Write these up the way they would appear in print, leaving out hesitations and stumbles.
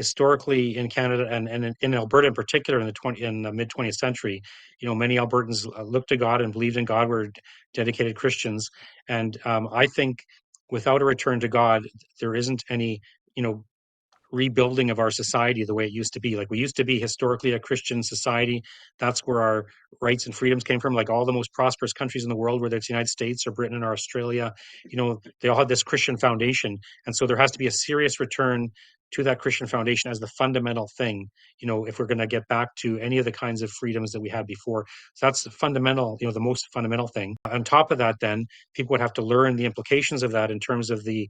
historically in Canada and in Alberta in particular in the mid 20th century, many Albertans looked to God and believed in God, were dedicated Christians. And I think without a return to God, there isn't any, you know, rebuilding of our society the way it used to be. Like, we used to be historically a Christian society. That's where our rights and freedoms came from. Like all the most prosperous countries in the world, whether it's the United States or Britain or Australia, they all had this Christian foundation. And so there has to be a serious return to that Christian foundation as the fundamental thing, if we're going to get back to any of the kinds of freedoms that we had before. So that's the fundamental, the most fundamental thing. On top of that, then people would have to learn the implications of that in terms of you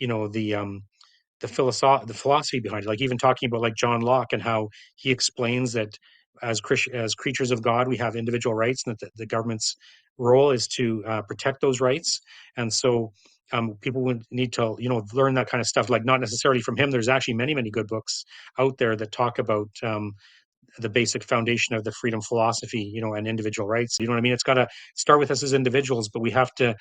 know, the philosophy behind it. Like even talking about like John Locke and how he explains that as creatures of God, we have individual rights, and that the government's role is to protect those rights. And so people would need to learn that kind of stuff. Like, not necessarily from him. There's actually many good books out there that talk about the basic foundation of the freedom philosophy, and individual rights. You know what I mean? It's got to start with us as individuals, but we have to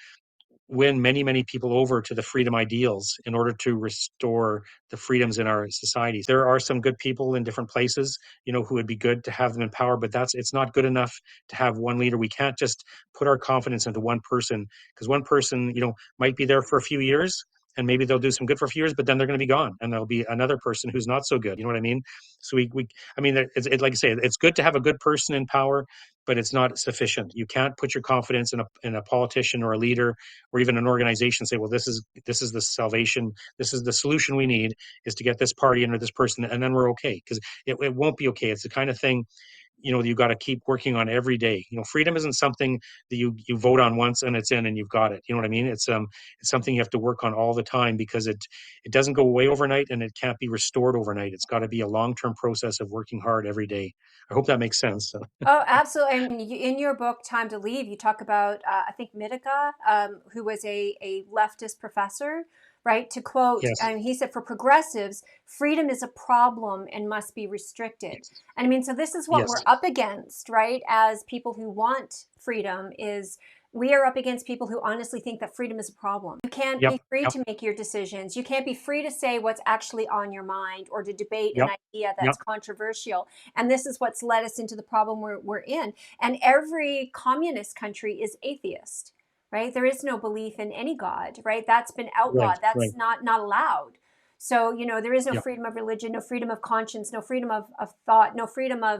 win many people over to the freedom ideals in order to restore the freedoms in our societies. There are some good people in different places, who would be good to have them in power, but it's not good enough to have one leader. We can't just put our confidence into one person, because one person, might be there for a few years, and maybe they'll do some good for a few years, but then they're going to be gone, and there'll be another person who's not so good. You know what I mean? So I mean, like I say, it's good to have a good person in power, but it's not sufficient. You can't put your confidence in a politician or a leader or even an organization and say, well, this is the salvation, this is the solution we need, is to get this party in or this person, and then we're okay. Because it won't be okay. It's the kind of thing you got to keep working on every day. Freedom isn't something that you vote on once and it's in and you've got it. You know what I mean? It's something you have to work on all the time, because it doesn't go away overnight, and it can't be restored overnight. It's got to be a long-term process of working hard every day. I hope that makes sense. Oh, absolutely. And in your book, Time to Leave, you talk about, I think, Mitika, who was a leftist professor, right? To quote, Yes. and he said, for progressives, freedom is a problem and must be restricted. Yes. And I mean, so this is what Yes. we're up against, right? As people who want freedom, is we are up against people who honestly think that freedom is a problem. You can't Yep. be free Yep. to make your decisions. You can't be free to say what's actually on your mind or to debate an Yep. idea Yep. that's controversial. And this is what's led us into the problem we're in. And every communist country is atheist, right? There is no belief in any God, right? That's been Right. outlawed. Right. That's not allowed. So, there is no Yep. freedom of religion, no freedom of conscience, no freedom of thought, no freedom of